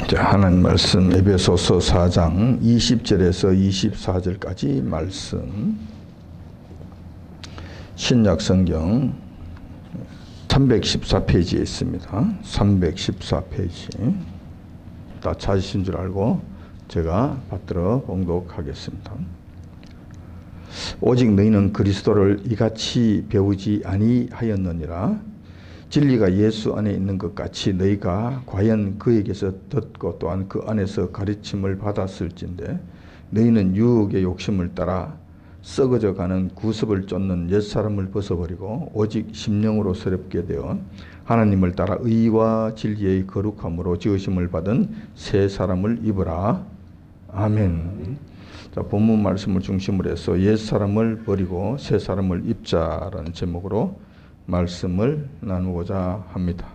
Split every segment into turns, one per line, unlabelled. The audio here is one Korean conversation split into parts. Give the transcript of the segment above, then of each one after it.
자, 하나님 말씀 에베소서 4장 20절에서 24절까지 말씀, 신약 성경 314페이지에 있습니다. 314페이지. 다 찾으신 줄 알고 제가 받들어 봉독하겠습니다. 오직 너희는 그리스도를 이같이 배우지 아니하였느니라. 진리가 예수 안에 있는 것 같이 너희가 과연 그에게서 듣고 또한 그 안에서 가르침을 받았을진데, 너희는 유혹의 욕심을 따라 썩어져 가는 구습을 쫓는 옛사람을 벗어버리고 오직 심령으로 새롭게 되어 하나님을 따라 의와 진리의 거룩함으로 지으심을 받은 새 사람을 입으라. 아멘. 자, 본문 말씀을 중심으로 해서 옛사람을 버리고 새 사람을 입자라는 제목으로 말씀을 나누고자 합니다.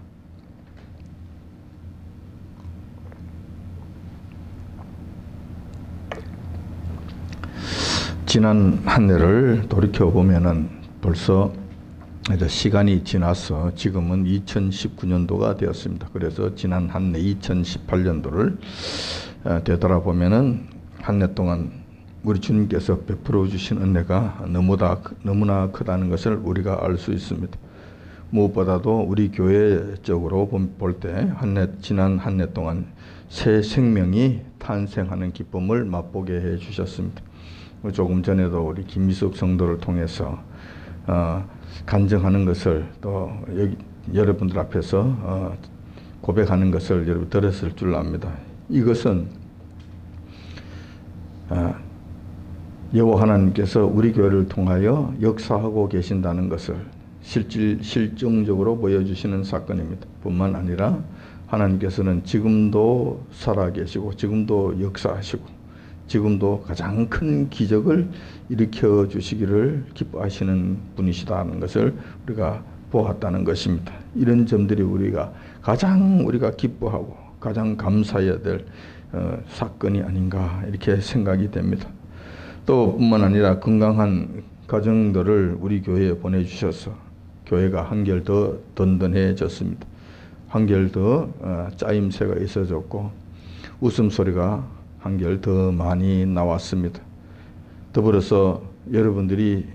지난 한 해를 돌이켜보면은 벌써 시간이 지나서 지금은 2019년도가 되었습니다. 그래서 지난 한 해 2018년도를 되돌아보면은 한 해 동안 우리 주님께서 베풀어 주신 은혜가 너무나 크다는 것을 우리가 알 수 있습니다. 무엇보다도 우리 교회적으로 볼 때 지난 한 해 동안 새 생명이 탄생하는 기쁨을 맛보게 해 주셨습니다. 조금 전에도 우리 김미숙 성도를 통해서 간증하는 것을 또 여러분들 앞에서 고백하는 것을 여러분 들었을 줄 압니다. 이것은 여호와 하나님께서 우리 교회를 통하여 역사하고 계신다는 것을 실증적으로 보여주시는 사건입니다. 뿐만 아니라 하나님께서는 지금도 살아계시고 지금도 역사하시고 지금도 가장 큰 기적을 일으켜 주시기를 기뻐하시는 분이시다는 것을 우리가 보았다는 것입니다. 이런 점들이 가장 우리가 기뻐하고 가장 감사해야 될 사건이 아닌가 이렇게 생각이 됩니다. 또 뿐만 아니라 건강한 가정들을 우리 교회에 보내주셔서 교회가 한결 더 든든해졌습니다. 한결 더 짜임새가 있어졌고 웃음소리가 한결 더 많이 나왔습니다. 더불어서 여러분들이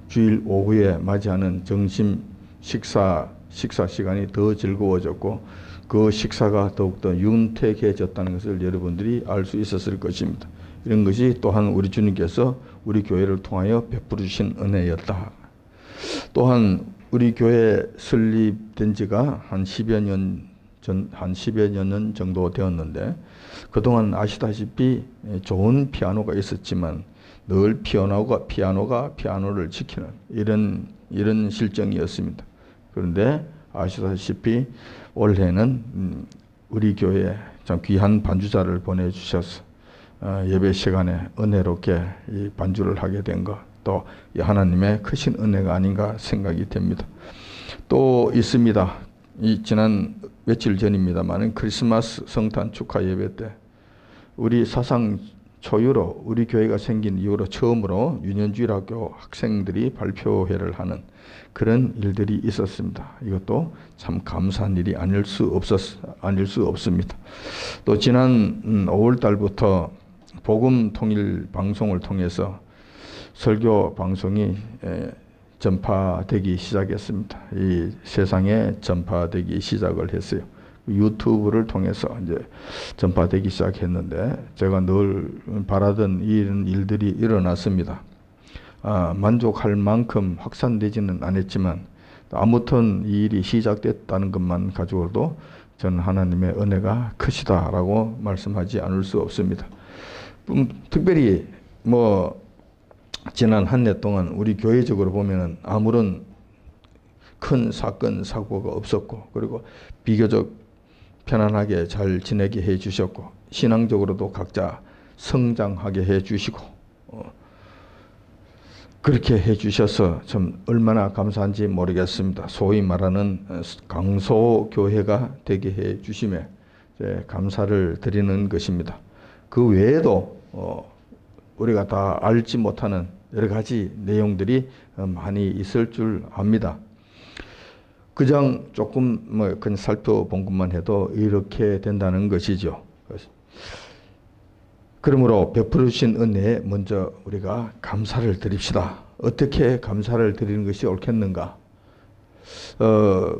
주일 오후에 맞이하는 점심 식사 시간이 더 즐거워졌고 그 식사가 더욱더 윤택해졌다는 것을 여러분들이 알 수 있었을 것입니다. 이런 것이 또한 우리 주님께서 우리 교회를 통하여 베풀어 주신 은혜였다. 또한 우리 교회 설립된 지가 한 10여 년 정도 되었는데, 그동안 아시다시피 좋은 피아노가 있었지만 늘 피아노가 피아노를 지키는 이런 실정이었습니다. 그런데 아시다시피 올해는 우리 교회에 참 귀한 반주자를 보내주셔서 예배 시간에 은혜롭게 이 반주를 하게 된 것, 또 하나님의 크신 은혜가 아닌가 생각이 됩니다. 또 있습니다. 지난 며칠 전입니다만 크리스마스 성탄 축하 예배 때 우리 사상 초유로 우리 교회가 생긴 이후로 처음으로 유년주일학교 학생들이 발표회를 하는 그런 일들이 있었습니다. 이것도 참 감사한 일이 아닐 수 없습니다. 또 지난 5월 달부터 복음 통일 방송을 통해서 설교 방송이 전파되기 시작했습니다. 이 세상에 전파되기 시작을 했어요. 유튜브를 통해서 이제 전파되기 시작했는데, 제가 늘 바라던 이런 일들이 일어났습니다. 만족할 만큼 확산되지는 않았지만 아무튼 이 일이 시작됐다는 것만 가지고도 저는 하나님의 은혜가 크시다라고 말씀하지 않을 수 없습니다. 특별히 지난 한 해 동안 우리 교회적으로 보면은 아무런 큰 사건 사고가 없었고, 그리고 비교적 편안하게 잘 지내게 해 주셨고, 신앙적으로도 각자 성장하게 해 주시고, 그렇게 해 주셔서 참 얼마나 감사한지 모르겠습니다. 소위 말하는 강소교회가 되게 해 주심에 감사를 드리는 것입니다. 그 외에도 우리가 다 알지 못하는 여러 가지 내용들이 많이 있을 줄 압니다. 장 조금 그냥 살펴본 것만 해도 이렇게 된다는 것이죠. 그러므로 베풀어 주신 은혜에 먼저 우리가 감사를 드립시다. 어떻게 감사를 드리는 것이 옳겠는가?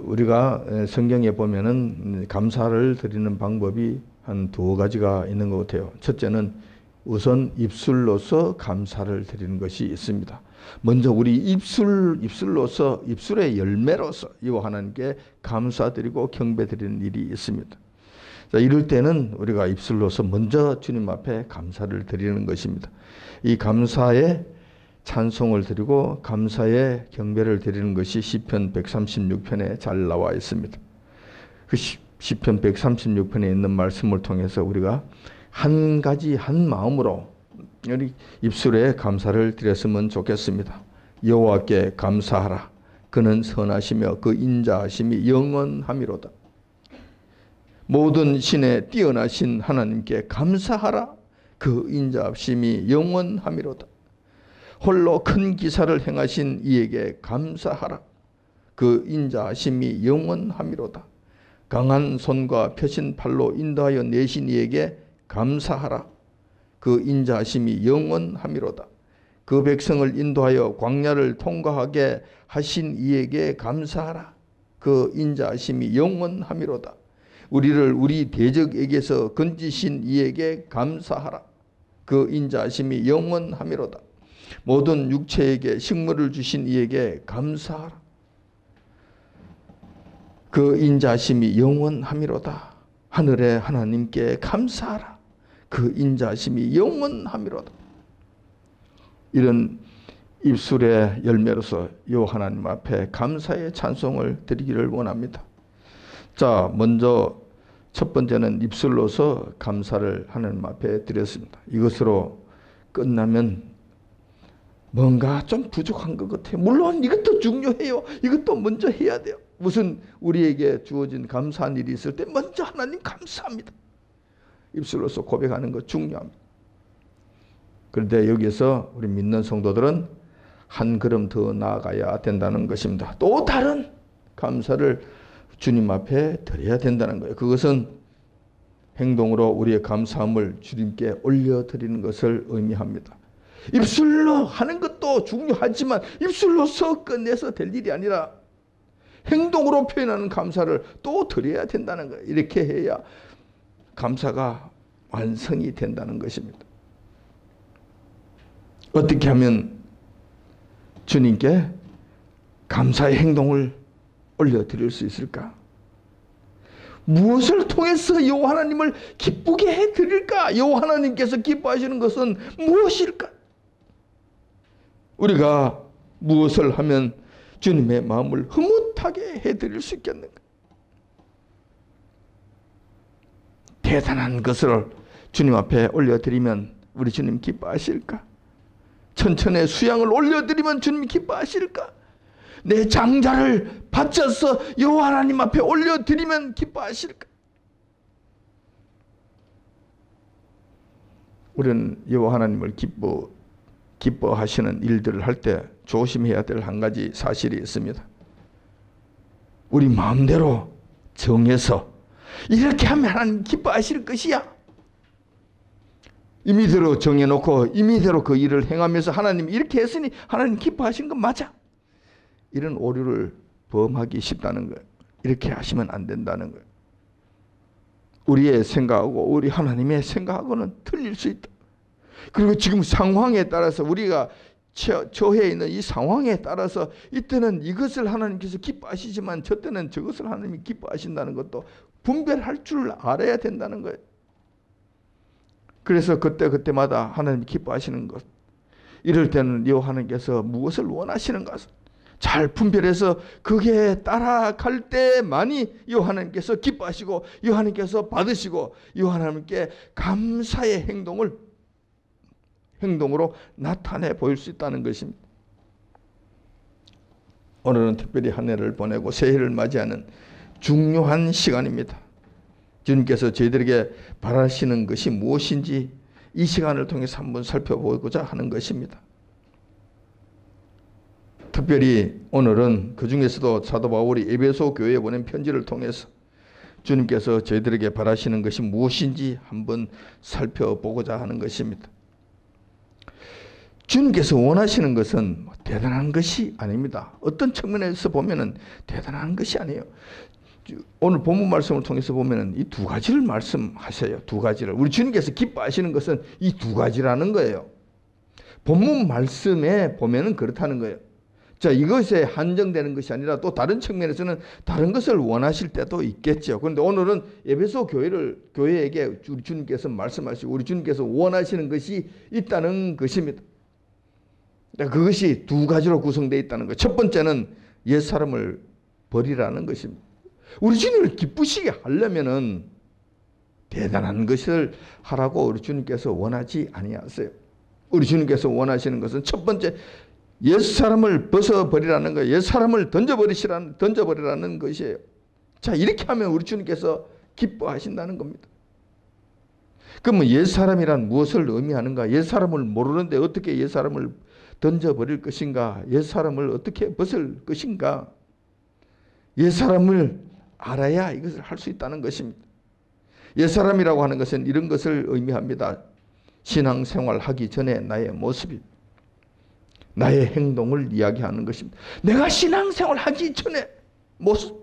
우리가 성경에 보면은 감사를 드리는 방법이 한 두 가지가 있는 것 같아요. 첫째는 우선 입술로서 감사를 드리는 것이 있습니다. 먼저 우리 입술로서, 입술의 열매로서 이 하나님께 감사드리고 경배드리는 일이 있습니다. 자, 이럴 때는 우리가 입술로서 먼저 주님 앞에 감사를 드리는 것입니다. 이 감사에 찬송을 드리고 감사의 경배를 드리는 것이 시편 136편에 잘 나와 있습니다. 그 시편 136편에 있는 말씀을 통해서 우리가 한 가지 한 마음으로 우리 입술에 감사를 드렸으면 좋겠습니다. 여호와께 감사하라. 그는 선하시며 그 인자하심이 영원함이로다. 모든 신에 뛰어나신 하나님께 감사하라. 그 인자하심이 영원함이로다. 홀로 큰 기사를 행하신 이에게 감사하라. 그 인자하심이 영원함이로다. 강한 손과 펴신 팔로 인도하여 내신 이에게 감사하라. 그 인자하심이 영원함이로다. 그 백성을 인도하여 광야를 통과하게 하신 이에게 감사하라. 그 인자하심이 영원함이로다. 우리를 우리 대적에게서 건지신 이에게 감사하라. 그 인자하심이 영원함이로다. 모든 육체에게 식물을 주신 이에게 감사하라. 그 인자하심이 영원함이로다. 하늘의 하나님께 감사하라. 그 인자하심이 영원함이로다. 이런 입술의 열매로서 이 하나님 앞에 감사의 찬송을 드리기를 원합니다. 자, 먼저 첫 번째는 입술로서 감사를 하나님 앞에 드렸습니다. 이것으로 끝나면 뭔가 좀 부족한 것 같아요. 물론 이것도 중요해요. 이것도 먼저 해야 돼요. 무슨 우리에게 주어진 감사한 일이 있을 때 먼저 하나님 감사합니다. 입술로서 고백하는 것 중요합니다. 그런데 여기서 우리 믿는 성도들은 한 걸음 더 나아가야 된다는 것입니다. 또 다른 감사를 주님 앞에 드려야 된다는 거예요. 그것은 행동으로 우리의 감사함을 주님께 올려드리는 것을 의미합니다. 입술로 하는 것도 중요하지만 입술로서 끝내서 될 일이 아니라 행동으로 표현하는 감사를 또 드려야 된다는 거예요. 이렇게 해야 감사가 완성이 된다는 것입니다. 어떻게 하면 주님께 감사의 행동을 올려드릴 수 있을까? 무엇을 통해서 여호와 하나님을 기쁘게 해드릴까? 여호와 하나님께서 기뻐하시는 것은 무엇일까? 우리가 무엇을 하면 주님의 마음을 흐뭇하게 해드릴 수 있겠는가? 대단한 것을 주님 앞에 올려드리면 우리 주님 기뻐하실까? 천천의 수양을 올려드리면 주님 기뻐하실까? 내 장자를 바쳐서 여호와 하나님 앞에 올려드리면 기뻐하실까? 우리는 여호와 하나님을 기뻐하시는 일들을 할 때 조심해야 될 한 가지 사실이 있습니다. 우리 마음대로 정해서 이렇게 하면 하나님 기뻐하실 것이야. 임의대로 정해놓고 임의대로 그 일을 행하면서 하나님 이렇게 했으니 하나님 기뻐하신 건 맞아. 이런 오류를 범하기 쉽다는 거예요. 이렇게 하시면 안 된다는 거예요. 우리의 생각하고 우리 하나님의 생각하고는 틀릴 수 있다. 그리고 지금 상황에 따라서 우리가 처해 있는 이 상황에 따라서 이때는 이것을 하나님께서 기뻐하시지만 저때는 저것을 하나님이 기뻐하신다는 것도 분별할 줄 알아야 된다는 거예요. 그래서 그때마다 하나님이 기뻐하시는 것, 이럴 때는 여호와 하나님께서 무엇을 원하시는 것을 잘 분별해서 그게 따라갈 때만이 여호와 하나님께서 기뻐하시고 여호와 하나님께서 받으시고 여호와 하나님께 감사의 행동으로 나타내 보일 수 있다는 것입니다. 오늘은 특별히 한 해를 보내고 새해를 맞이하는 중요한 시간입니다. 주님께서 저희들에게 바라시는 것이 무엇인지 이 시간을 통해서 한번 살펴보고자 하는 것입니다. 특별히 오늘은 그 중에서도 사도 바울이 에베소 교회에 보낸 편지를 통해서 주님께서 저희들에게 바라시는 것이 무엇인지 한번 살펴보고자 하는 것입니다. 주님께서 원하시는 것은 대단한 것이 아닙니다. 어떤 측면에서 보면은 대단한 것이 아니에요. 오늘 본문 말씀을 통해서 보면은 이 두 가지를 말씀하세요. 두 가지를. 우리 주님께서 기뻐하시는 것은 이 두 가지라는 거예요. 본문 말씀에 보면은 그렇다는 거예요. 자, 이것에 한정되는 것이 아니라 또 다른 측면에서는 다른 것을 원하실 때도 있겠죠. 그런데 오늘은 에베소 교회에게 우리 주님께서 말씀하시고 우리 주님께서 원하시는 것이 있다는 것입니다. 그것이 두 가지로 구성되어 있다는 것. 첫 번째는 옛사람을 버리라는 것입니다. 우리 주님을 기쁘시게 하려면은 대단한 것을 하라고 우리 주님께서 원하지 아니하세요. 우리 주님께서 원하시는 것은 첫 번째 옛사람을 벗어버리라는 거예요. 옛사람을 던져버리라는 것이에요. 자, 이렇게 하면 우리 주님께서 기뻐하신다는 겁니다. 그러면 옛사람이란 무엇을 의미하는가? 옛사람을 모르는데 어떻게 옛사람을 던져버릴 것인가? 옛사람을 어떻게 벗을 것인가? 옛사람을 알아야 이것을 할 수 있다는 것입니다. 옛사람이라고 하는 것은 이런 것을 의미합니다. 신앙생활 하기 전에 나의 모습이, 나의 행동을 이야기하는 것입니다. 내가 신앙생활 하기 전에 모습.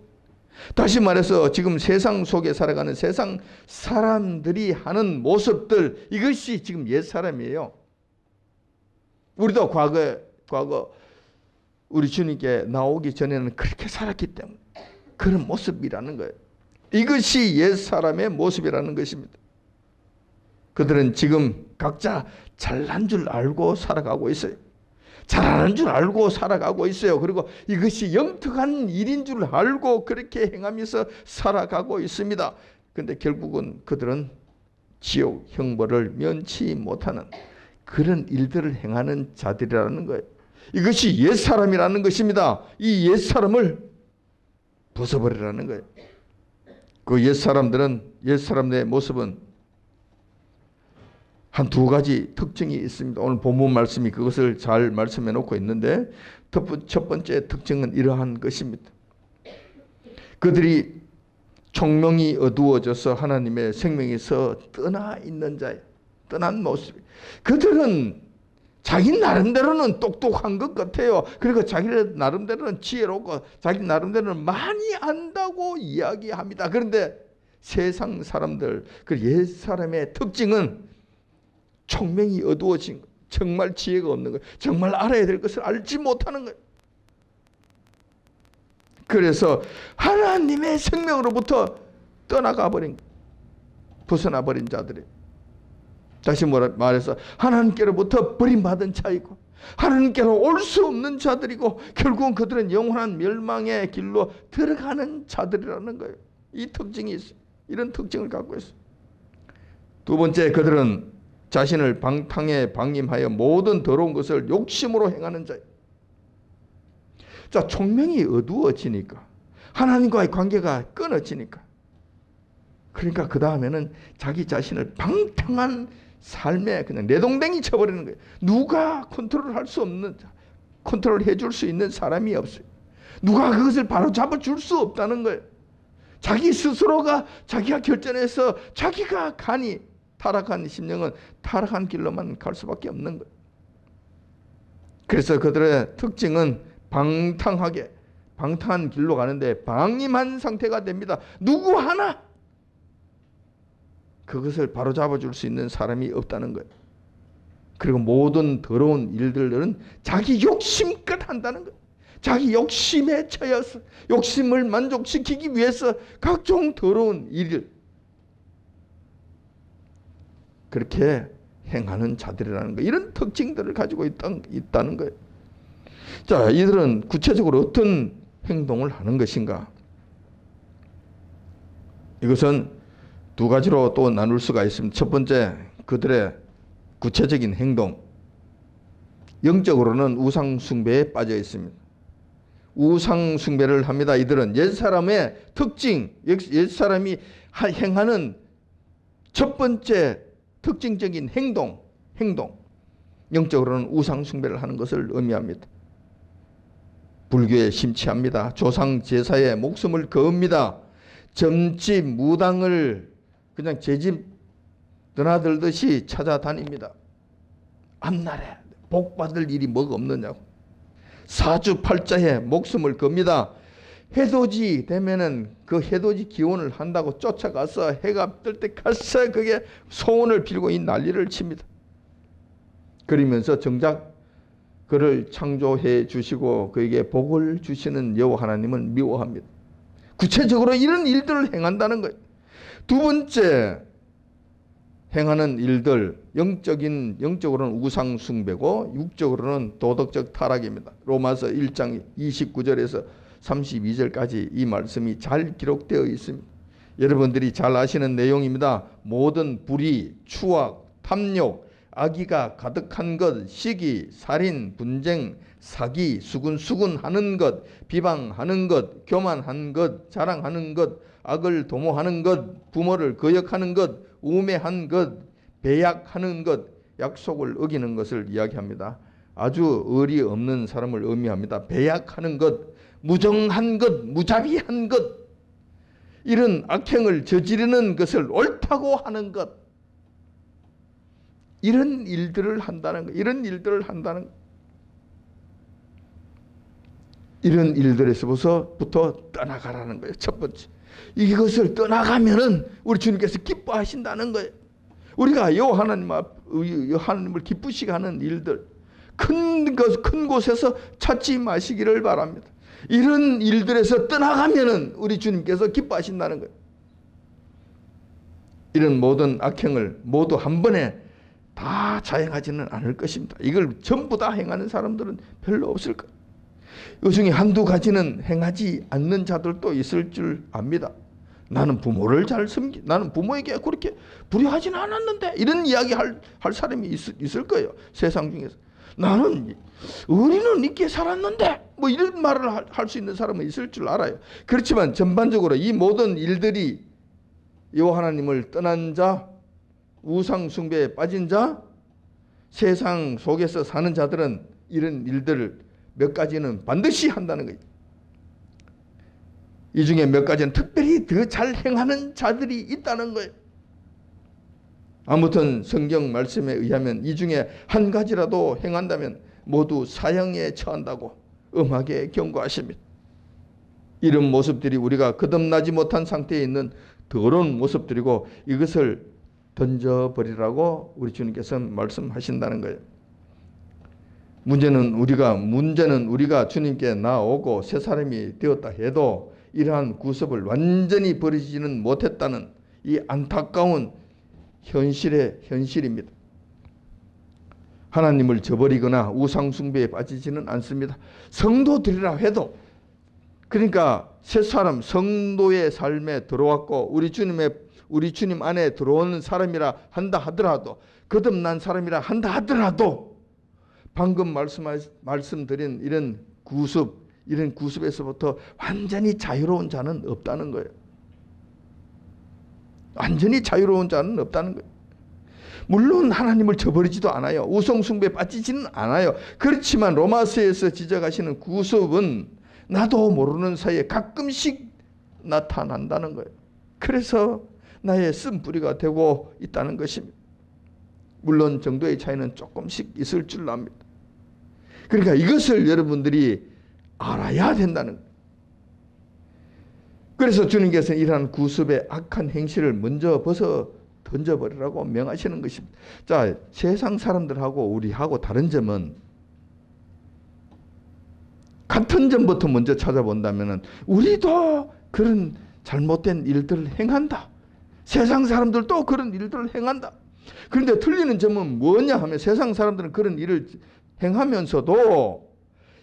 다시 말해서 지금 세상 속에 살아가는 세상 사람들이 하는 모습들, 이것이 지금 옛사람이에요. 우리도 과거 우리 주님께 나오기 전에는 그렇게 살았기 때문에 그런 모습이라는 거예요. 이것이 옛사람의 모습이라는 것입니다. 그들은 지금 각자 잘난 줄 알고 살아가고 있어요. 잘하는 줄 알고 살아가고 있어요. 그리고 이것이 영특한 일인 줄 알고 그렇게 행하면서 살아가고 있습니다. 그런데 결국은 그들은 지옥 형벌을 면치 못하는 그런 일들을 행하는 자들이라는 거예요. 이것이 옛사람이라는 것입니다. 이 옛사람을 벗어버리라는 거예요. 그 옛사람들의 모습은 한 두 가지 특징이 있습니다. 오늘 본문 말씀이 그것을 잘 말씀해 놓고 있는데 첫 번째 특징은 이러한 것입니다. 그들이 총명이 어두워져서 하나님의 생명에서 떠나 있는 자예요. 떠난 모습. 그들은 자기 나름대로는 똑똑한 것 같아요. 그리고 자기 나름대로는 지혜롭고 자기 나름대로는 많이 안다고 이야기합니다. 그런데 세상 사람들, 그 옛사람의 특징은 총명이 어두워진 것, 정말 지혜가 없는 것, 정말 알아야 될 것을 알지 못하는 것. 그래서 하나님의 생명으로부터 떠나가 버린 것, 벗어나 버린 자들이, 다시 말해서 하나님께로부터 버림받은 자이고 하나님께로 올 수 없는 자들이고 결국은 그들은 영원한 멸망의 길로 들어가는 자들이라는 거예요. 이 특징이 있어요. 이런 특징을 갖고 있어요. 두 번째, 그들은 자신을 방탕에 방임하여 모든 더러운 것을 욕심으로 행하는 자예요. 자, 총명이 어두워지니까 하나님과의 관계가 끊어지니까, 그러니까 그 다음에는 자기 자신을 방탕한 삶에 그냥 내동댕이 쳐버리는 거예요. 누가 컨트롤할 수 없는, 컨트롤해 줄 수 있는 사람이 없어요. 누가 그것을 바로 잡아줄 수 없다는 거예요. 자기 스스로가 자기가 결정해서 자기가 간이 타락한 심령은 타락한 길로만 갈 수밖에 없는 거예요. 그래서 그들의 특징은 방탕한 길로 가는데 방임한 상태가 됩니다. 누구 하나 그것을 바로잡아 줄 수 있는 사람이 없다는 거예요. 그리고 모든 더러운 일들은 자기 욕심껏 한다는 거예요. 자기 욕심에 처해서 욕심을 만족시키기 위해서 각종 더러운 일을 그렇게 행하는 자들이라는 거예요. 이런 특징들을 가지고 있다는 거예요. 자, 이들은 구체적으로 어떤 행동을 하는 것인가? 이것은 두 가지로 또 나눌 수가 있습니다. 첫 번째, 그들의 구체적인 행동. 영적으로는 우상 숭배에 빠져 있습니다. 우상 숭배를 합니다. 이들은 옛사람의 특징, 옛사람이 행하는 첫 번째 특징적인 행동, 영적으로는 우상 숭배를 하는 것을 의미합니다. 불교에 심취합니다. 조상 제사에 목숨을 거읍니다. 점집 무당을 그냥 제 집 드나들듯이 찾아다닙니다. 앞날에 복 받을 일이 뭐가 없느냐고. 사주팔자에 목숨을 겁니다. 해돋이 되면은 그 해돋이 기원을 한다고 쫓아가서 해가 뜰 때 가서 그게 소원을 빌고 이 난리를 칩니다. 그러면서 정작 그를 창조해 주시고 그에게 복을 주시는 여호와 하나님은 미워합니다. 구체적으로 이런 일들을 행한다는 거예요. 두 번째 행하는 일들, 영적으로는 우상 숭배고 육적으로는 도덕적 타락입니다. 로마서 1장 29절에서 32절까지 이 말씀이 잘 기록되어 있습니다. 여러분들이 잘 아시는 내용입니다. 모든 불의, 추악, 탐욕, 악의가 가득한 것, 시기, 살인, 분쟁, 사기, 수군하는 것, 비방하는 것, 교만한 것, 자랑하는 것, 악을 도모하는 것, 부모를 거역하는 것, 우매한 것, 배약하는 것, 약속을 어기는 것을 이야기합니다. 아주 의리 없는 사람을 의미합니다. 배약하는 것, 무정한 것, 무자비한 것, 이런 악행을 저지르는 것을 옳다고 하는 것, 이런 일들을 한다는 것, 이런 일들에서부터 떠나가라는 거예요. 첫 번째. 이것을 떠나가면은 우리 주님께서 기뻐하신다는 거예요. 우리가 여호와 하나님을 기쁘시게 하는 일들, 큰 곳에서 찾지 마시기를 바랍니다. 이런 일들에서 떠나가면은 우리 주님께서 기뻐하신다는 거예요. 이런 모든 악행을 모두 한 번에 다 자행하지는 않을 것입니다. 이걸 전부 다 행하는 사람들은 별로 없을 거예요. 이 중에 한두 가지는 행하지 않는 자들도 있을 줄 압니다. 나는 부모를 잘 나는 부모에게 그렇게 불효하지는 않았는데, 이런 이야기 할 사람이 있을 거예요. 세상 중에서. 나는 의리는 있게 살았는데, 뭐 이런 말을 할 수 있는 사람은 있을 줄 알아요. 그렇지만 전반적으로 이 모든 일들이 여호와 하나님을 떠난 자, 우상 숭배에 빠진 자, 세상 속에서 사는 자들은 이런 일들을 몇 가지는 반드시 한다는 거예요. 이 중에 몇 가지는 특별히 더 잘 행하는 자들이 있다는 거예요. 아무튼 성경 말씀에 의하면 이 중에 한 가지라도 행한다면 모두 사형에 처한다고 엄하게 경고하십니다. 이런 모습들이 우리가 거듭나지 못한 상태에 있는 더러운 모습들이고, 이것을 던져버리라고 우리 주님께서 말씀하신다는 거예요. 문제는 우리가 주님께 나오고 새 사람이 되었다 해도 이러한 구습을 완전히 버리지는 못했다는 이 안타까운 현실입니다. 하나님을 저버리거나 우상숭배에 빠지지는 않습니다. 성도들이라 해도, 그러니까 새 사람 성도의 삶에 들어왔고 우리 주님 안에 들어오는 사람이라 한다 하더라도, 거듭난 사람이라 한다 하더라도, 방금 말씀드린 이런 구습에서부터 완전히 자유로운 자는 없다는 거예요. 완전히 자유로운 자는 없다는 거예요. 물론 하나님을 저버리지도 않아요. 우상숭배에 빠지지는 않아요. 그렇지만 로마서에서 지적하시는 구습은 나도 모르는 사이에 가끔씩 나타난다는 거예요. 그래서 나의 쓴뿌리가 되고 있다는 것입니다. 물론 정도의 차이는 조금씩 있을 줄 압니다. 그러니까 이것을 여러분들이 알아야 된다는 거예요. 그래서 주님께서는 이러한 구습의 악한 행실을 먼저 던져버리라고 명하시는 것입니다. 자, 세상 사람들하고 우리하고 다른 점은, 같은 점부터 먼저 찾아본다면 우리도 그런 잘못된 일들을 행한다. 세상 사람들도 그런 일들을 행한다. 그런데 틀리는 점은 뭐냐 하면, 세상 사람들은 그런 일을 행하면서도,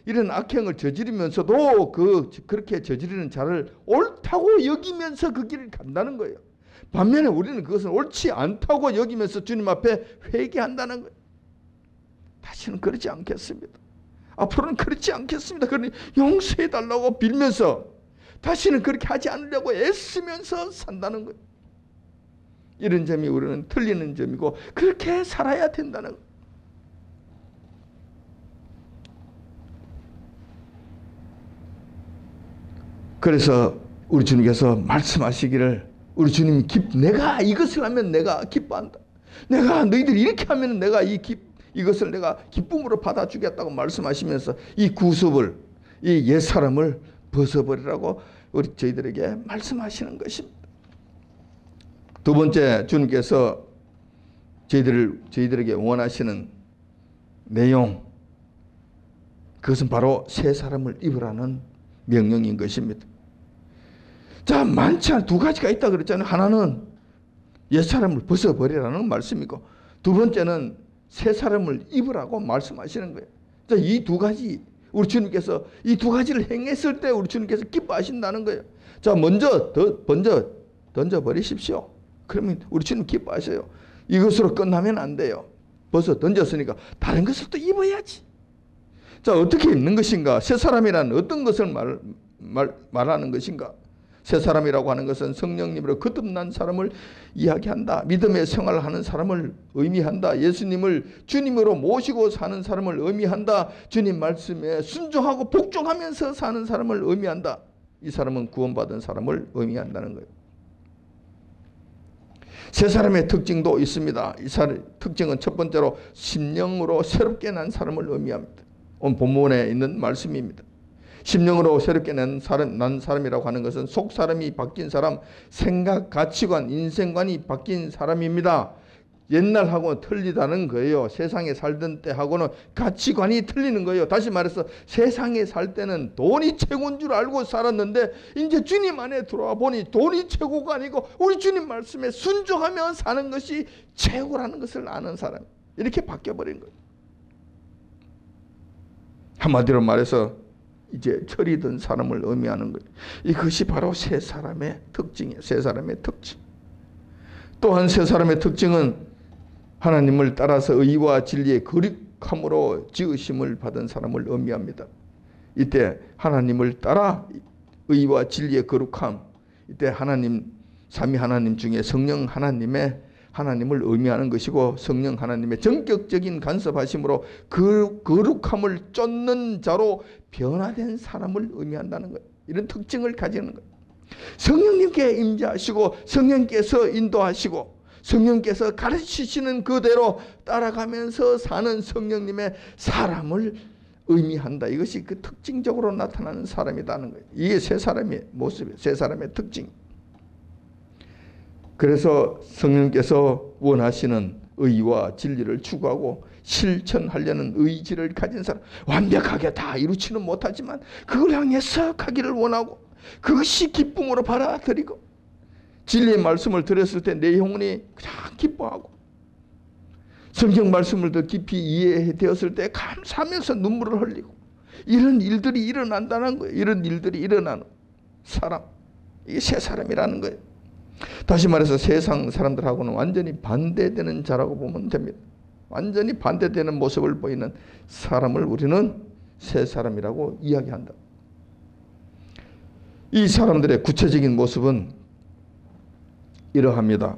이런 악행을 저지르면서도 그렇게 저지르는 자를 옳다고 여기면서 그 길을 간다는 거예요. 반면에 우리는 그것은 옳지 않다고 여기면서 주님 앞에 회개한다는 거예요. 다시는 그러지 않겠습니다. 앞으로는 그렇지 않겠습니다. 그러니 용서해달라고 빌면서 다시는 그렇게 하지 않으려고 애쓰면서 산다는 거예요. 이런 점이 우리는 틀리는 점이고, 그렇게 살아야 된다는 거예요. 그래서 우리 주님께서 말씀하시기를, 우리 주님이 내가 이것을 하면 내가 기뻐한다. 내가 너희들이 이렇게 하면 내가 이것을 내가 기쁨으로 받아주겠다고 말씀하시면서 이 구습을, 이 옛사람을 벗어버리라고 저희들에게 말씀하시는 것입니다. 두 번째, 주님께서 저희들에게 원하시는 내용, 그것은 바로 새 사람을 입으라는 명령인 것입니다. 자, 많지 않은 두 가지가 있다 그랬잖아요. 하나는 옛사람을 벗어버리라는 말씀이고, 두 번째는 새 사람을 입으라고 말씀하시는 거예요. 자, 이 두 가지, 우리 주님께서 이 두 가지를 행했을 때 우리 주님께서 기뻐하신다는 거예요. 자, 먼저 던져버리십시오. 그러면 우리 주님 기뻐하셔요. 이것으로 끝나면 안 돼요. 벗어 던졌으니까 다른 것을 또 입어야지. 자, 어떻게 입는 것인가? 새 사람이란 어떤 것을 말하는 것인가? 새 사람이라고 하는 것은 성령님으로 거듭난 사람을 이야기한다. 믿음의 생활을 하는 사람을 의미한다. 예수님을 주님으로 모시고 사는 사람을 의미한다. 주님 말씀에 순종하고 복종하면서 사는 사람을 의미한다. 이 사람은 구원받은 사람을 의미한다는 거예요. 새 사람의 특징도 있습니다. 이 특징은 첫 번째로 심령으로 새롭게 난 사람을 의미합니다. 오늘 본문에 있는 말씀입니다. 심령으로 새롭게 난 사람이라고 하는 것은 속 사람이 바뀐 사람, 생각, 가치관, 인생관이 바뀐 사람입니다. 옛날하고는 틀리다는 거예요. 세상에 살던 때하고는 가치관이 틀리는 거예요. 다시 말해서 세상에 살 때는 돈이 최고인 줄 알고 살았는데 이제 주님 안에 들어와 보니 돈이 최고가 아니고 우리 주님 말씀에 순종하며 사는 것이 최고라는 것을 아는 사람, 이렇게 바뀌어버린 거예요. 한마디로 말해서 이제 철이 든 사람을 의미하는 거예요. 이것이 바로 새 사람의 특징이에요. 새 사람의 특징. 또한 새 사람의 특징은 하나님을 따라서 의와 진리의 거룩함으로 지으심을 받은 사람을 의미합니다. 이때 하나님을 따라 의와 진리의 거룩함, 이때 하나님, 삼위 하나님 중에 성령 하나님을 의미하는 것이고, 성령 하나님의 전격적인 간섭하심으로 그 거룩함을 쫓는 자로 변화된 사람을 의미한다는 거예요. 이런 특징을 가지는 거예요. 성령님께 임재하시고 성령께서 인도하시고 성령께서 가르치시는 그대로 따라가면서 사는 성령님의 사람을 의미한다. 이것이 그 특징적으로 나타나는 사람이라는 거예요. 이게 새 사람의 모습이에요. 새 사람의 특징. 그래서 성령께서 원하시는 의와 진리를 추구하고 실천하려는 의지를 가진 사람, 완벽하게 다 이루지는 못하지만 그걸 향해서 가기를 원하고 그것이 기쁨으로 받아들이고, 진리의 말씀을 들었을 때 내 영혼이 가장 기뻐하고 성경 말씀을 더 깊이 이해되었을 때 감사하면서 눈물을 흘리고, 이런 일들이 일어난다는 거예요. 이런 일들이 일어나는 사람, 이게 새 사람이라는 거예요. 다시 말해서 세상 사람들하고는 완전히 반대되는 자라고 보면 됩니다. 완전히 반대되는 모습을 보이는 사람을 우리는 새 사람이라고 이야기한다. 이 사람들의 구체적인 모습은 이러합니다.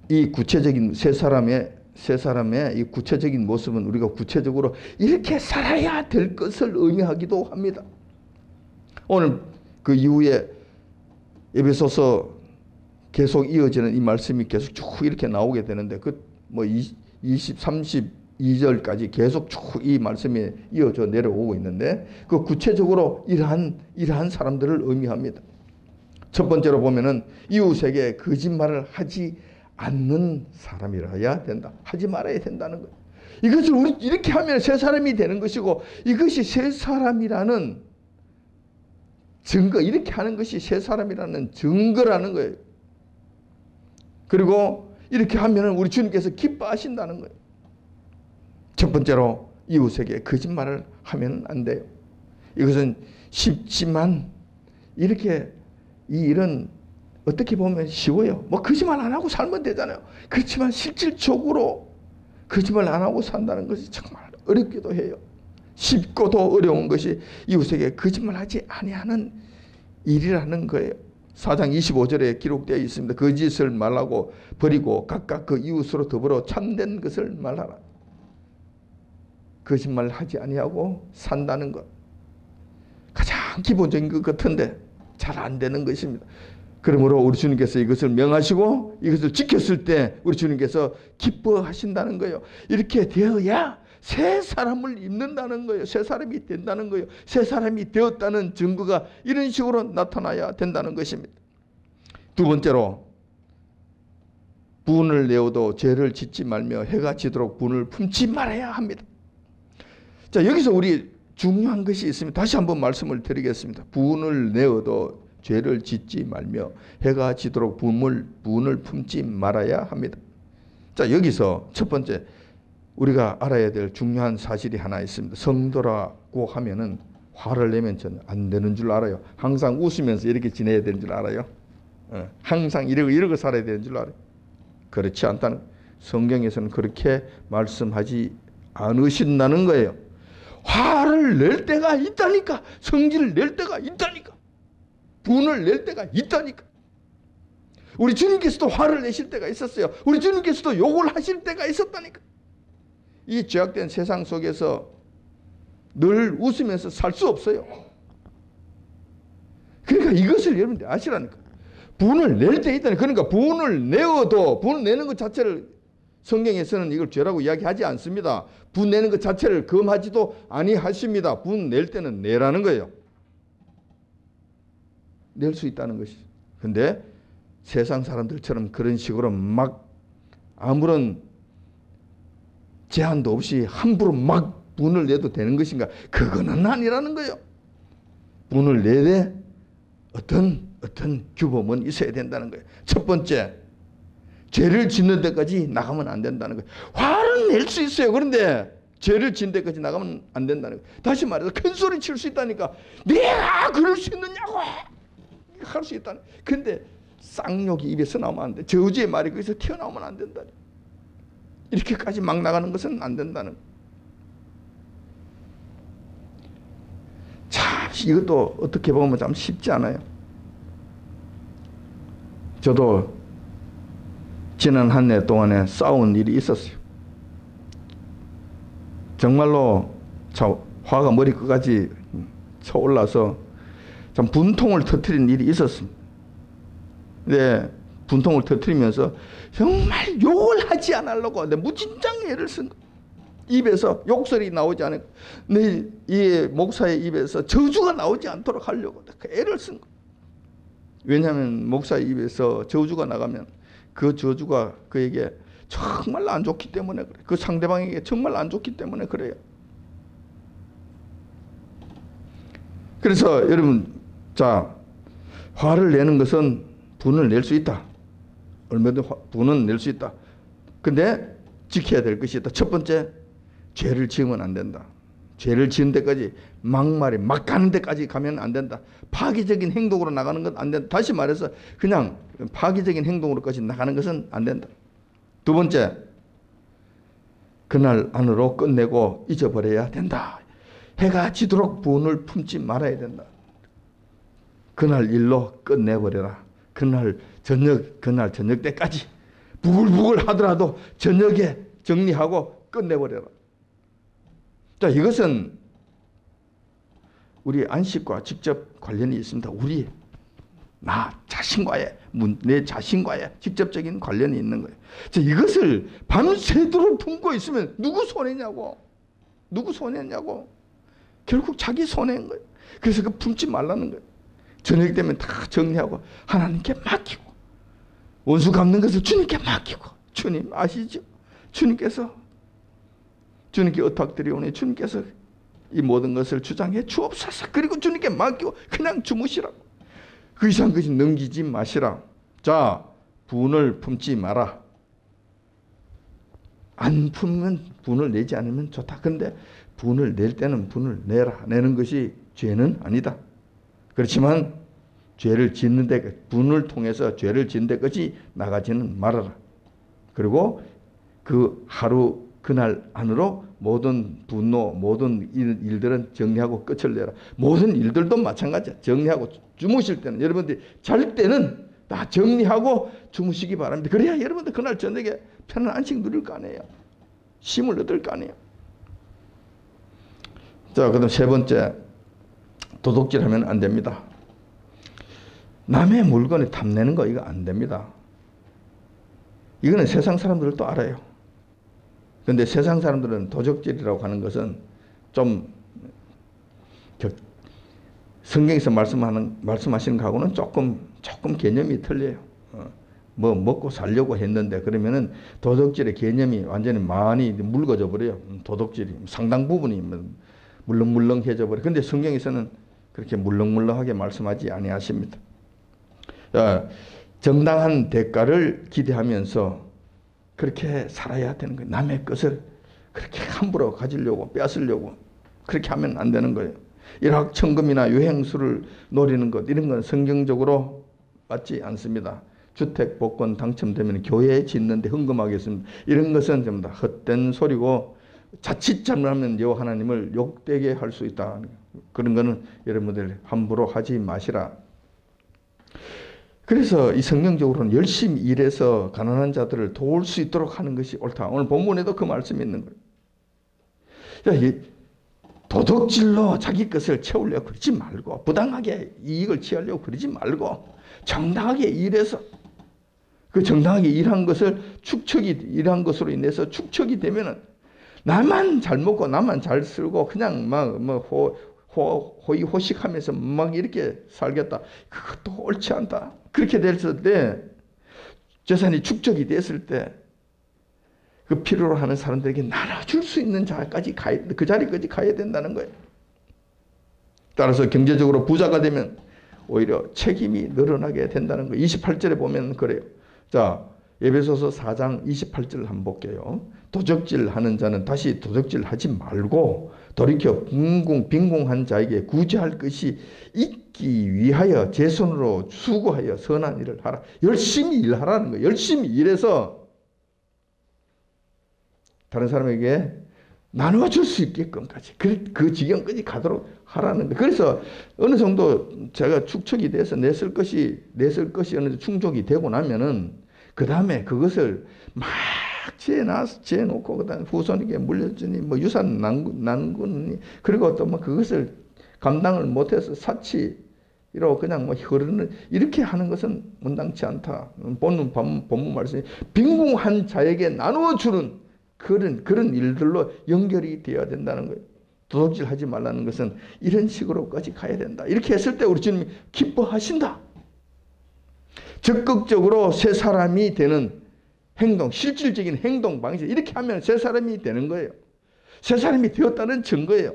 이 구체적인 새 사람의 이 구체적인 모습은 우리가 구체적으로 이렇게 살아야 될 것을 의미하기도 합니다. 오늘 그 이후에 에베소서 계속 이어지는 이 말씀이 계속 쭉 이렇게 나오게 되는데, 32절까지 계속 쭉 이 말씀이 이어져 내려오고 있는데, 그 구체적으로 이러한 사람들을 의미합니다. 첫 번째로 보면은 이웃에게 거짓말을 하지 않는 사람이라야 된다. 하지 말아야 된다는 거예요. 이것을 우리 이렇게 하면 새 사람이 되는 것이고, 이것이 새 사람이라는 증거, 이렇게 하는 것이 새 사람이라는 증거라는 거예요. 그리고 이렇게 하면 우리 주님께서 기뻐하신다는 거예요. 첫 번째로 이웃에게 거짓말을 하면 안 돼요. 이것은 쉽지만 이렇게 이 일은 어떻게 보면 쉬워요. 거짓말 안 하고 살면 되잖아요. 그렇지만 실질적으로 거짓말 안 하고 산다는 것이 정말 어렵기도 해요. 쉽고도 어려운 것이 이웃에게 거짓말하지 아니하는 일이라는 거예요. 4장 25절에 기록되어 있습니다. 거짓을 말하고 버리고 각각 그 이웃으로 더불어 참된 것을 말하라. 거짓말하지 아니하고 산다는 것. 가장 가장 기본적인 것 같은데 잘 안 되는 것입니다. 그러므로 우리 주님께서 이것을 명하시고 이것을 지켰을 때 우리 주님께서 기뻐하신다는 거예요. 이렇게 되어야 새 사람을 입는다는 거예요. 새 사람이 된다는 거예요. 새 사람이 되었다는 증거가 이런 식으로 나타나야 된다는 것입니다. 두 번째로 분을 내어도 죄를 짓지 말며 해가 지도록 분을 품지 말아야 합니다. 자, 여기서 우리 중요한 것이 있습니다. 다시 한번 말씀을 드리겠습니다. 분을 내어도 죄를 짓지 말며 해가 지도록 분을 품지 말아야 합니다. 자, 여기서 첫 번째 우리가 알아야 될 중요한 사실이 하나 있습니다. 성도라고 하면은 화를 내면 전혀 안 되는 줄 알아요. 항상 웃으면서 이렇게 지내야 되는 줄 알아요. 항상 이러고 살아야 되는 줄 알아요. 그렇지 않다는, 성경에서는 그렇게 말씀하지 않으신다는 거예요. 화를 낼 때가 있다니까. 성질을 낼 때가 있다니까. 분을 낼 때가 있다니까. 우리 주님께서도 화를 내실 때가 있었어요. 우리 주님께서도 욕을 하실 때가 있었다니까. 이 죄악된 세상 속에서 늘 웃으면서 살 수 없어요. 그러니까 이것을 여러분들 아시라니까. 분을 낼 때 있다니까. 그러니까 분을 내어도, 분을 내는 것 자체를 성경에서는 이걸 죄라고 이야기하지 않습니다. 분 내는 것 자체를 금하지도 아니하십니다. 분 낼 때는 내라는 거예요. 낼 수 있다는 것이죠. 근데 세상 사람들처럼 그런 식으로 막 아무런 제한도 없이 함부로 막 분을 내도 되는 것인가? 그거는 아니라는 거예요. 분을 내되 어떤 규범은 있어야 된다는 거예요. 첫 번째, 죄를 짓는 데까지 나가면 안 된다는 거예요. 화를 낼 수 있어요. 그런데 죄를 짓는 데까지 나가면 안 된다는 거예요. 다시 말해서 큰 소리 칠 수 있다니까. 내가 그럴 수 있느냐고 할 수 있다는. 근데 쌍욕이 입에서 나오면 안 돼. 저주의 말이 거기서 튀어나오면 안 된다. 이렇게까지 막 나가는 것은 안 된다는. 자, 이것도 어떻게 보면 참 쉽지 않아요. 저도 지난 한 해 동안에 싸운 일이 있었어요. 정말로 화가 머리끝까지 차올라서 참 분통을 터뜨린 일이 있었습니다. 근데 분통을 터뜨리면서 정말 욕을 하지 않으려고 무진장 애를 쓴 거예요. 입에서 욕설이 나오지 않고 이 목사의 입에서 저주가 나오지 않도록 하려고 그 애를 쓴 거예요. 왜냐하면 목사의 입에서 저주가 나가면 그 저주가 그에게 정말 안 좋기 때문에 그래요. 그 상대방에게 정말 안 좋기 때문에 그래요. 그래서 여러분, 자, 화를 내는 것은 분을 낼 수 있다. 얼마든 분은 낼 수 있다. 근데 지켜야 될 것이 있다. 첫 번째, 죄를 지으면 안 된다. 죄를 지은 데까지 막말이 막 가는 데까지 가면 안 된다. 파괴적인 행동으로 나가는 건 안 된다. 다시 말해서 그냥 파괴적인 행동으로까지 나가는 것은 안 된다. 두 번째, 그날 안으로 끝내고 잊어버려야 된다. 해가 지도록 분을 품지 말아야 된다. 그날 일로 끝내버려라. 그날 저녁 때까지 부글부글 하더라도 저녁에 정리하고 끝내버려라. 자, 이것은 우리 안식과 직접 관련이 있습니다. 내 자신과의 직접적인 관련이 있는 거예요. 자, 이것을 밤새도록 품고 있으면 누구 손해냐고. 결국 자기 손해인 거예요. 그래서 그 품지 말라는 거예요. 저녁 되면 다 정리하고 하나님께 맡기고, 원수 갚는 것을 주님께 맡기고. 주님 아시죠? 주님께 의탁드리오니 주님께서 이 모든 것을 주장해 주옵소서. 그리고 주님께 맡기고 그냥 주무시라고. 그 이상 것이 넘기지 마시라. 자, 분을 품지 마라. 안 품으면, 분을 내지 않으면 좋다. 근데 분을 낼 때는 분을 내라. 내는 것이 죄는 아니다. 그렇지만 죄를 짓는 데, 분을 통해서 죄를 짓는 데까지 나가지는 말아라. 그리고 그 하루 그날 안으로 모든 분노, 모든 일들은 정리하고 끝을 내라. 모든 일들도 마찬가지야. 정리하고 주무실 때는, 여러분들이 잘 때는 다 정리하고 주무시기 바랍니다. 그래야 여러분들 그날 저녁에 편안한 안식 누릴 거 아니에요. 쉼을 얻을 거 아니에요. 자, 그다음 세 번째, 도둑질하면 안 됩니다. 남의 물건에 탐내는 거 이거 안 됩니다. 이거는 세상 사람들도 알아요. 그런데 세상 사람들은 도적질이라고 하는 것은 좀 성경에서 말씀하시는 거하고는 조금 개념이 틀려요. 뭐 먹고 살려고 했는데 그러면은 도덕질의 개념이 완전히 많이 묽어져 버려요. 도덕질이 상당 부분이 물렁물렁해져 버려. 근데 성경에서는 그렇게 물렁물렁하게 말씀하지 아니하십니다. 정당한 대가를 기대하면서 그렇게 살아야 되는 거예요. 남의 것을 그렇게 함부로 가지려고 뺏으려고 그렇게 하면 안 되는 거예요. 일확천금이나 유행수를 노리는 것 이런 건 성경적으로 맞지 않습니다. 주택 복권 당첨되면 교회 짓는데 헌금하겠습니다. 이런 것은 전부 다 헛된 소리고 자칫 잘못하면 여호와 하나님을 욕되게 할 수 있다. 그런 거는 여러분들 함부로 하지 마시라. 그래서 이 성경적으로는 열심히 일해서 가난한 자들을 도울 수 있도록 하는 것이 옳다. 오늘 본문에도 그 말씀이 있는 거예요. 도둑질로 자기 것을 채우려고 그러지 말고 부당하게 이익을 취하려고 그러지 말고 정당하게 일해서 그 정당하게 일한 것을 일한 것으로 인해서 축척이 되면은 나만 잘 먹고 나만 잘 쓰고 그냥 호의호식하면서 막 이렇게 살겠다. 그것도 옳지 않다. 그렇게 됐을 때 재산이 축적이 됐을 때 그 필요로 하는 사람들에게 나눠줄 수 있는 자까지 그 자리까지 가야 된다는 거예요. 따라서 경제적으로 부자가 되면 오히려 책임이 늘어나게 된다는 거예요. 28절에 보면 그래요. 자, 에베소서 4장 28절을 한번 볼게요. 도적질 하는 자는 다시 도적질 하지 말고 돌이켜 빈궁한 자에게 구제할 것이 있기 위하여 제 손으로 수고하여 선한 일을 하라. 열심히 일하라는 거예요. 열심히 일해서 다른 사람에게 나눠줄 수 있게끔까지 그 지경까지 가도록 하라는 거예요. 그래서 어느 정도 제가 축적이 돼서 냈을 것이 어느 정도 충족이 되고 나면은 그 다음에 그것을 막 재놓고 그다음 후손에게 물려주니 뭐 유산 난군이 그리고 또 뭐 그것을 감당을 못해서 사치로 그냥 뭐 흐르는 이렇게 하는 것은 온당치 않다. 본문 말씀이 빈궁한 자에게 나누어주는 그런 일들로 연결이 되어야 된다는 거예요. 도둑질 하지 말라는 것은 이런 식으로까지 가야 된다. 이렇게 했을 때 우리 주님이 기뻐하신다. 적극적으로 새 사람이 되는 행동, 실질적인 행동 방식 이렇게 하면 새 사람이 되는 거예요. 새 사람이 되었다는 증거예요.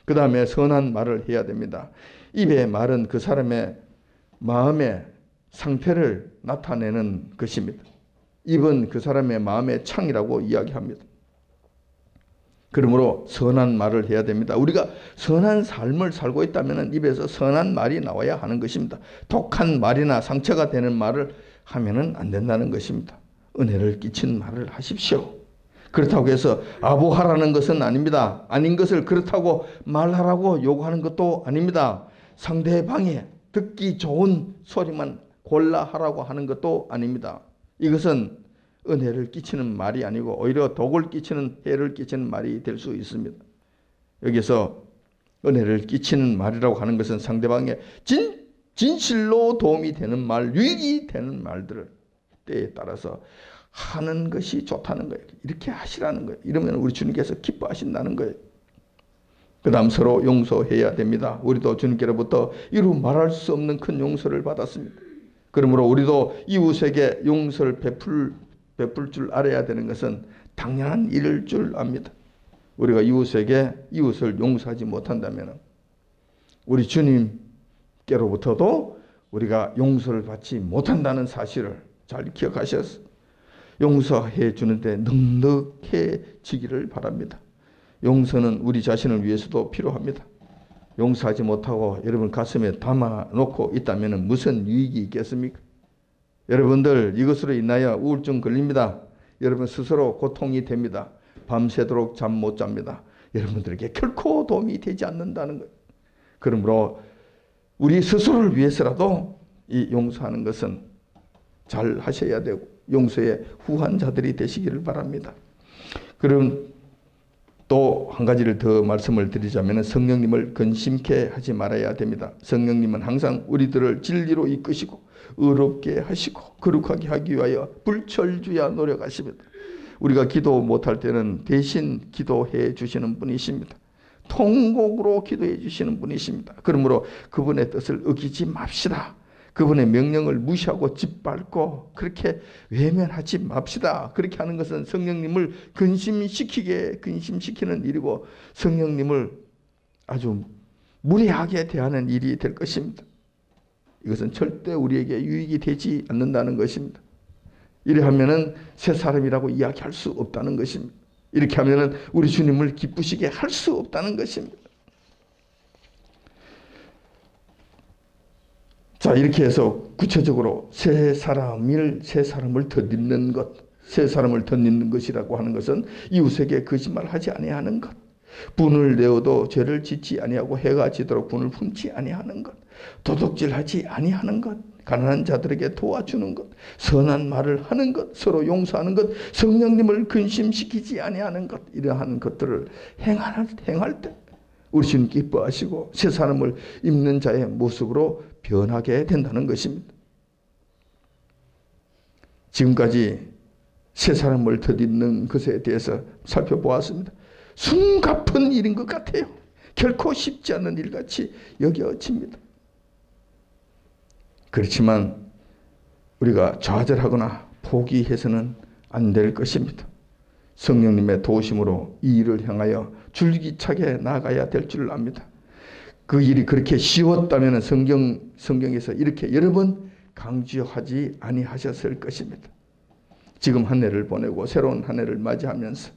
그 다음에 선한 말을 해야 됩니다. 입의 말은 그 사람의 마음의 상태를 나타내는 것입니다. 입은 그 사람의 마음의 창이라고 이야기합니다. 그러므로 선한 말을 해야 됩니다. 우리가 선한 삶을 살고 있다면 입에서 선한 말이 나와야 하는 것입니다. 독한 말이나 상처가 되는 말을 하면은 안 된다는 것입니다. 은혜를 끼친 말을 하십시오. 그렇다고 해서 아부하라는 것은 아닙니다. 아닌 것을 그렇다고 말하라고 요구하는 것도 아닙니다. 상대방의 듣기 좋은 소리만 골라 하라고 하는 것도 아닙니다. 이것은 은혜를 끼치는 말이 아니고 오히려 독을 끼치는 해를 끼치는 말이 될 수 있습니다. 여기서 은혜를 끼치는 말이라고 하는 것은 상대방의 진실로 도움이 되는 말, 유익이 되는 말들을 때에 따라서 하는 것이 좋다는 거예요. 이렇게 하시라는 거예요. 이러면 우리 주님께서 기뻐하신다는 거예요. 그 다음 서로 용서해야 됩니다. 우리도 주님께로부터 이루 말할 수 없는 큰 용서를 받았습니다. 그러므로 우리도 이웃에게 용서를 베풀 줄 알아야 되는 것은 당연한 일일 줄 압니다. 우리가 이웃을 용서하지 못한다면 우리 주님께로부터도 우리가 용서를 받지 못한다는 사실을 잘 기억하셔서 용서해 주는데 넉넉해지기를 바랍니다. 용서는 우리 자신을 위해서도 필요합니다. 용서하지 못하고 여러분 가슴에 담아놓고 있다면 무슨 유익이 있겠습니까? 여러분들 이것으로 인하여 우울증 걸립니다. 여러분 스스로 고통이 됩니다. 밤새도록 잠 못 잡니다. 여러분들에게 결코 도움이 되지 않는다는 거예요. 그러므로 우리 스스로를 위해서라도 이 용서하는 것은 잘 하셔야 되고 용서에 후한 자들이 되시기를 바랍니다. 그럼 또 한 가지를 더 말씀을 드리자면 성령님을 근심케 하지 말아야 됩니다. 성령님은 항상 우리들을 진리로 이끄시고 의롭게 하시고 거룩하게 하기 위하여 불철주야 노력하십니다. 우리가 기도 못할 때는 대신 기도해 주시는 분이십니다. 통곡으로 기도해 주시는 분이십니다. 그러므로 그분의 뜻을 어기지 맙시다. 그분의 명령을 무시하고 짓밟고 그렇게 외면하지 맙시다. 그렇게 하는 것은 성령님을 근심시키는 일이고 성령님을 아주 무례하게 대하는 일이 될 것입니다. 이것은 절대 우리에게 유익이 되지 않는다는 것입니다. 이래 하면은 새 사람이라고 이야기할 수 없다는 것입니다. 이렇게 하면은 우리 주님을 기쁘시게 할 수 없다는 것입니다. 자, 이렇게 해서 구체적으로 새 사람을 덧입는 것, 새 사람을 덧입는 것이라고 하는 것은 이웃에게 거짓말하지 아니하는 것, 분을 내어도 죄를 짓지 아니하고 해가 지도록 분을 품지 아니하는 것, 도둑질하지 아니하는 것, 가난한 자들에게 도와주는 것, 선한 말을 하는 것, 서로 용서하는 것, 성령님을 근심시키지 아니하는 것, 이러한 것들을 행할 때 우리 주님 기뻐하시고 새 사람을 입는 자의 모습으로 변하게 된다는 것입니다. 지금까지 새 사람을 덧입는 것에 대해서 살펴보았습니다. 숨가쁜 일인 것 같아요. 결코 쉽지 않은 일같이 여겨집니다. 그렇지만 우리가 좌절하거나 포기해서는 안 될 것입니다. 성령님의 도우심으로 이 일을 향하여 줄기차게 나아가야 될 줄 압니다. 그 일이 그렇게 쉬웠다면 성경에서 이렇게 여러 번 강조하지 아니하셨을 것입니다. 지금 한 해를 보내고 새로운 한 해를 맞이하면서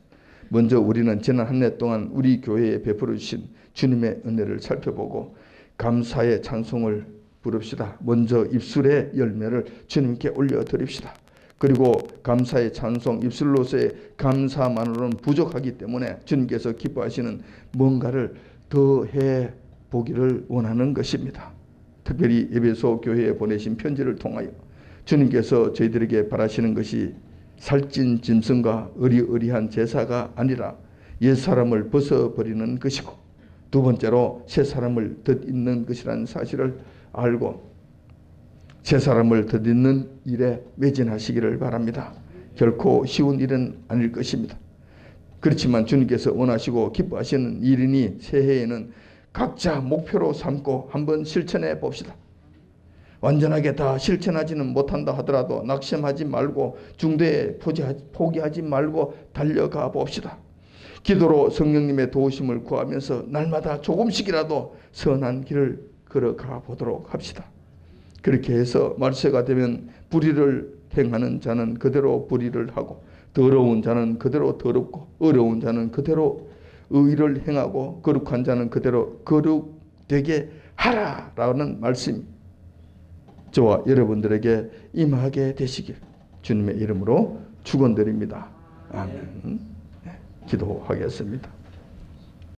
먼저 우리는 지난 한 해 동안 우리 교회에 베풀어 주신 주님의 은혜를 살펴보고 감사의 찬송을 부릅시다. 먼저 입술의 열매를 주님께 올려드립시다. 그리고 감사의 찬송, 입술로서의 감사만으로는 부족하기 때문에 주님께서 기뻐하시는 뭔가를 더해 보기를 원하는 것입니다. 특별히 에베소 교회에 보내신 편지를 통하여 주님께서 저희들에게 바라시는 것이 살찐 짐승과 의리의리한 제사가 아니라 옛사람을 벗어버리는 것이고, 두 번째로 새사람을 덧입는 것이라는 사실을 알고 새사람을 덧입는 일에 매진하시기를 바랍니다. 결코 쉬운 일은 아닐 것입니다. 그렇지만 주님께서 원하시고 기뻐하시는 일이니 새해에는 각자 목표로 삼고 한번 실천해 봅시다. 완전하게 다 실천하지는 못한다 하더라도 낙심하지 말고 중대에 포기하지 말고 달려가 봅시다. 기도로 성령님의 도우심을 구하면서 날마다 조금씩이라도 선한 길을 걸어가 보도록 합시다. 그렇게 해서 말세가 되면 불의를 행하는 자는 그대로 불의를 하고, 더러운 자는 그대로 더럽고, 어려운 자는 그대로 의를 행하고, 거룩한 자는 그대로 거룩되게 하라라는 말씀이 저와 여러분들에게 임하게 되시길 주님의 이름으로 축원드립니다. 아멘. 기도하겠습니다.